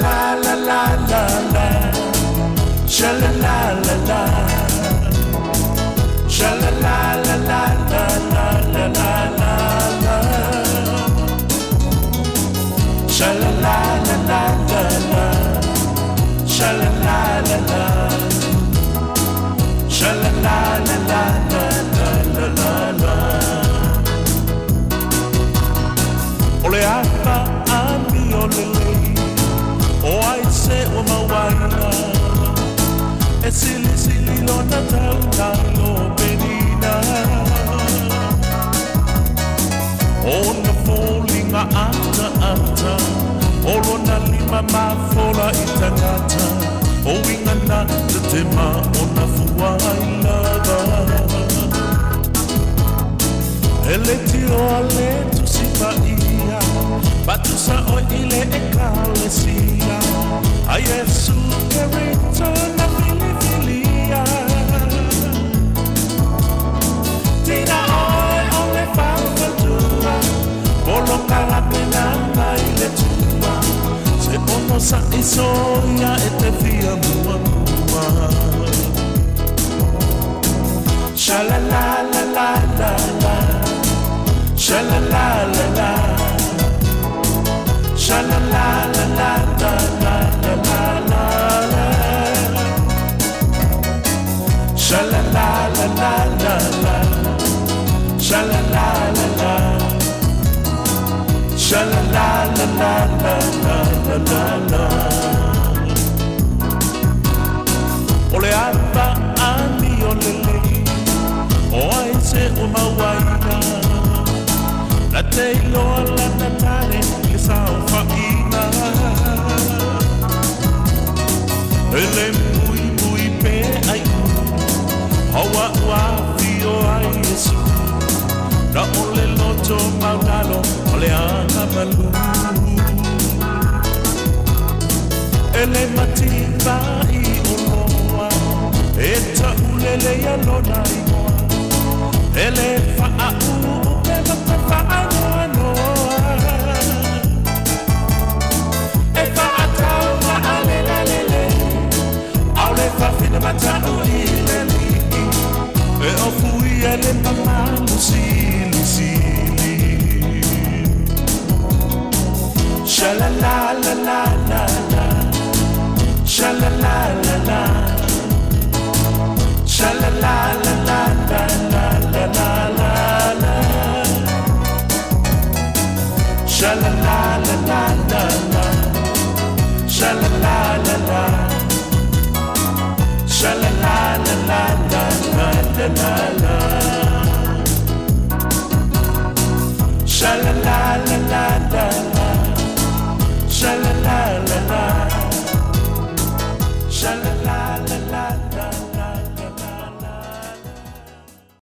la la la la la, sha la la la la, sha la la la la la la la la la, sha la la la la la la, sha la la la la, sha la la la la la la la la. Ole apa ami ole o ai se o mawaina e sili sili lo na tau lo penina o na falling ata ata o lo na lima ma fola i tangata o inga na te tema o na fuai lava ele tiro ale tu si ia batusa o ile e kalesia ai Yesu che ritorna filia tira oi ole falta tua coloca la pena ile tua se uno sa isoia e te fia mua sha la la la la la la sha la la la la, sha la la la la la la la la la, sha la la la la la la, sha la la la la, sha la la la la la la la. Ole apa ami ole le, o ai se o mawaina. La te loa la natale le sao faina ele mui mui pe ai hawa wa fio ai Yesu na ole loto maunalo ole ana malu ele matimba i oloa eta ulele ya lona i moa ele faa e o fui ele mamma sili sili sha la la la la la la sha la la la la sha la la la la la la la la la sha la la la la la la sha la la la la sha la la la la la la la la sha la la la la la